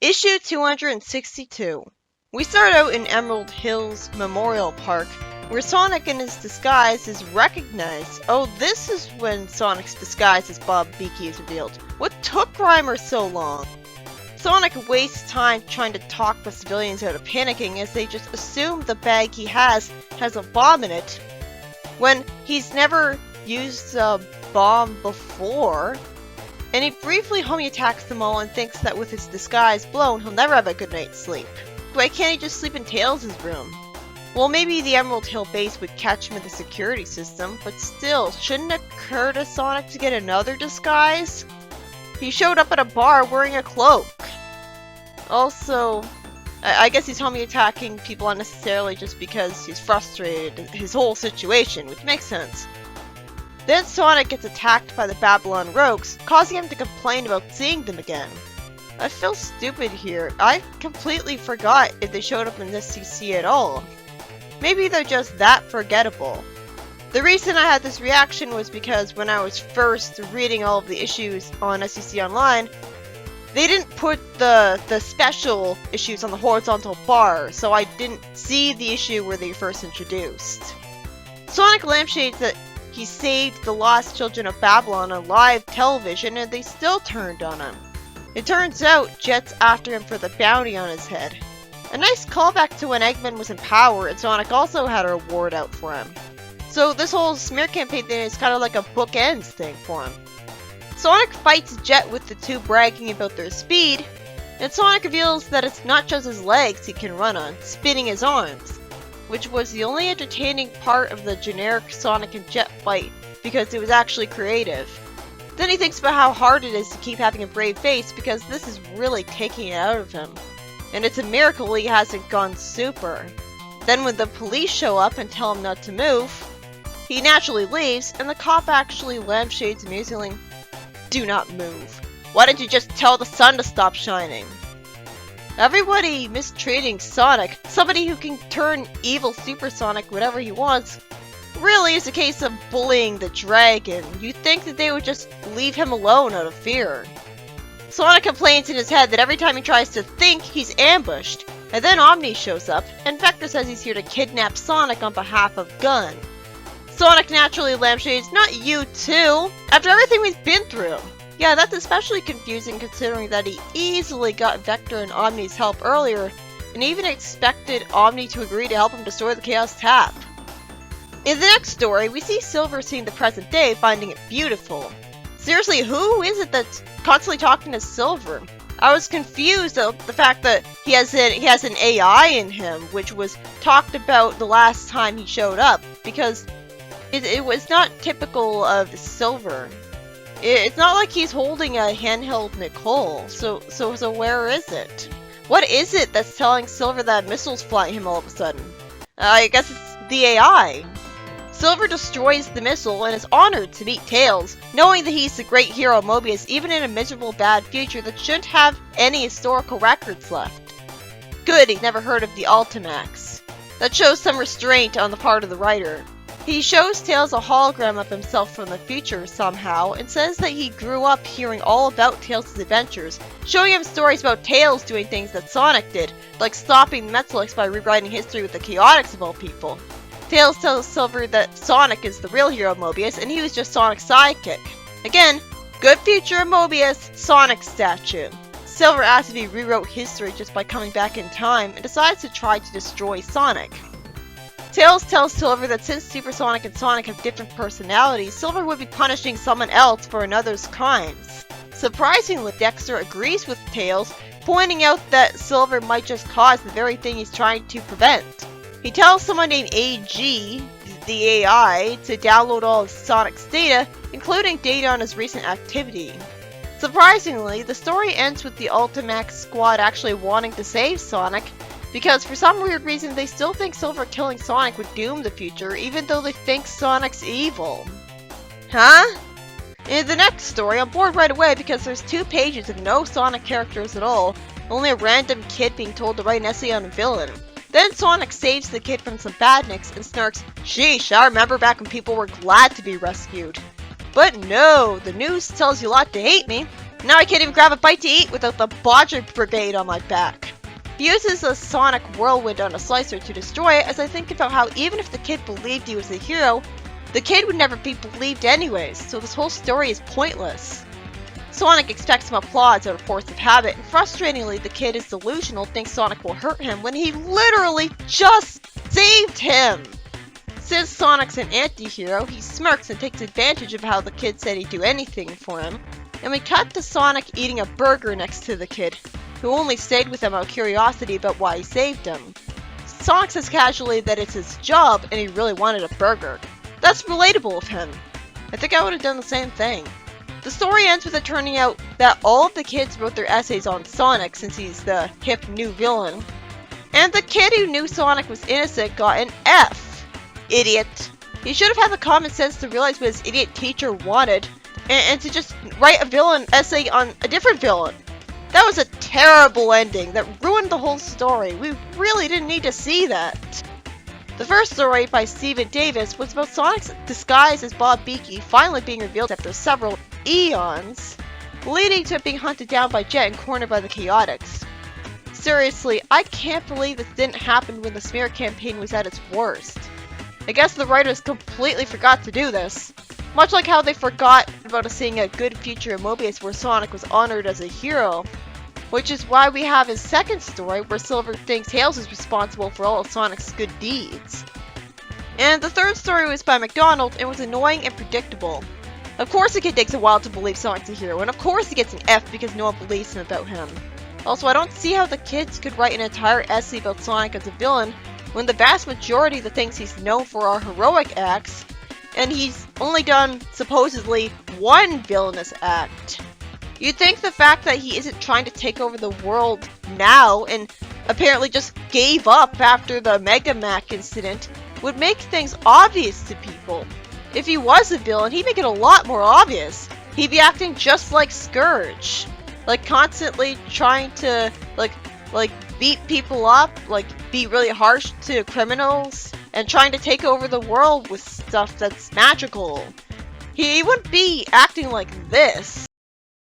Issue 262. We start out in Emerald Hills Memorial Park, where Sonic in his disguise is recognized. Oh, this is when Sonic's disguise as Bob Beaky is revealed. What took Reimer so long? Sonic wastes time trying to talk the civilians out of panicking as they just assume the bag he has a bomb in it, when he's never used a bomb before. And he briefly homie attacks them all and thinks that with his disguise blown, he'll never have a good night's sleep. Why can't he just sleep in Tails' room? Well, maybe the Emerald Hill base would catch him in the security system, but still, shouldn't it occur to Sonic to get another disguise? He showed up at a bar wearing a cloak. Also, I guess he's homie attacking people unnecessarily just because he's frustrated at his whole situation, which makes sense. Then Sonic gets attacked by the Babylon Rogues, causing him to complain about seeing them again. I feel stupid here. I completely forgot if they showed up in this CC at all. Maybe they're just that forgettable. The reason I had this reaction was because when I was first reading all of the issues on SCC Online, they didn't put the special issues on the horizontal bar, so I didn't see the issue where they first introduced. Sonic lampshades that he saved the lost children of Babylon on live television, and they still turned on him. It turns out Jet's after him for the bounty on his head. A nice callback to when Eggman was in power and Sonic also had a reward out for him. So this whole smear campaign thing is kind of like a bookends thing for him. Sonic fights Jet with the two bragging about their speed, and Sonic reveals that it's not just his legs he can run on, spinning his arms, which was the only entertaining part of the generic Sonic and Jet fight, because it was actually creative. Then he thinks about how hard it is to keep having a brave face, because this is really taking it out of him. And it's a miracle he hasn't gone super. Then when the police show up and tell him not to move, he naturally leaves, and the cop actually lampshades amusingly, "Do not move. Why didn't you just tell the sun to stop shining?" Everybody mistreating Sonic, somebody who can turn evil Super Sonic whatever he wants, really is a case of bullying the dragon. You'd think that they would just leave him alone out of fear. Sonic complains in his head that every time he tries to think, he's ambushed, and then Omni shows up, and Vector says he's here to kidnap Sonic on behalf of Gun. Sonic naturally lampshades, "Not you too! After everything we've been through!" Yeah, that's especially confusing considering that he easily got Vector and Omni's help earlier, and even expected Omni to agree to help him destroy the Chaos Tap. In the next story, we see Silver seeing the present day, finding it beautiful. Seriously, who is it that's constantly talking to Silver? I was confused at the fact that he has an AI in him, which was talked about the last time he showed up, because it was not typical of Silver. It's not like he's holding a handheld Nicole, so where is it? What is it that's telling Silver that missiles fly him all of a sudden? I guess it's the AI. Silver destroys the missile and is honored to meet Tails, knowing that he's the great hero Mobius even in a miserable bad future that shouldn't have any historical records left. Good, he'd never heard of the Ultimax. That shows some restraint on the part of the writer. He shows Tails a hologram of himself from the future somehow, and says that he grew up hearing all about Tails' adventures, showing him stories about Tails doing things that Sonic did, like stopping the Metalics by rewriting history with the Chaotix of all people. Tails tells Silver that Sonic is the real hero Mobius, and he was just Sonic's sidekick. Again, good future of Mobius, Sonic statue. Silver asks if he rewrote history just by coming back in time, and decides to try to destroy Sonic. Tails tells Silver that since Super Sonic and Sonic have different personalities, Silver would be punishing someone else for another's crimes. Surprisingly, Dexter agrees with Tails, pointing out that Silver might just cause the very thing he's trying to prevent. He tells someone named AG, the AI, to download all of Sonic's data, including data on his recent activity. Surprisingly, the story ends with the Ultimax squad actually wanting to save Sonic, because for some weird reason they still think Silver killing Sonic would doom the future, even though they think Sonic's evil. Huh? In the next story, I'm bored right away because there's 2 pages of no Sonic characters at all, only a random kid being told to write an essay on a villain. Then Sonic saves the kid from some badniks and snarks, "Sheesh, I remember back when people were glad to be rescued." But no, the news tells you a lot to hate me. Now I can't even grab a bite to eat without the Bodger Brigade on my back. He uses a sonic whirlwind on a slicer to destroy it, as I think about how even if the kid believed he was a hero, the kid would never be believed anyways, so this whole story is pointless. Sonic expects some applause out of force of habit, and frustratingly the kid is delusional, thinks Sonic will hurt him when he literally just saved him! Since Sonic's an anti-hero, he smirks and takes advantage of how the kid said he'd do anything for him, and we cut to Sonic eating a burger next to the kid, who only stayed with him out of curiosity about why he saved him. Sonic says casually that it's his job and he really wanted a burger. That's relatable of him. I think I would have done the same thing. The story ends with it turning out that all of the kids wrote their essays on Sonic since he's the hip new villain. And the kid who knew Sonic was innocent got an F. Idiot. He should have had the common sense to realize what his idiot teacher wanted and to just write a villain essay on a different villain. That was a terrible ending that ruined the whole story. We really didn't need to see that. The first story, by Stephen Davis, was about Sonic's disguise as Bob Beakey finally being revealed after several eons, leading to it being hunted down by Jet and cornered by the Chaotix. Seriously, I can't believe this didn't happen when the smear campaign was at its worst. I guess the writers completely forgot to do this. Much like how they forgot about us seeing a good future in Mobius where Sonic was honored as a hero. Which is why we have his second story where Silver thinks Tails is responsible for all of Sonic's good deeds. And the third story was by McDonald and was annoying and predictable. Of course the kid takes a while to believe Sonic's a hero, and of course he gets an F because no one believes him about him. Also, I don't see how the kids could write an entire essay about Sonic as a villain when the vast majority of the things he's known for are heroic acts, and he's only done, supposedly, one villainous act. You'd think the fact that he isn't trying to take over the world now and apparently just gave up after the Mega Mac incident would make things obvious to people. If he was a villain, he'd make it a lot more obvious. He'd be acting just like Scourge. Like constantly trying to like beat people up, like be really harsh to criminals, and trying to take over the world with stuff that's magical. He wouldn't be acting like this.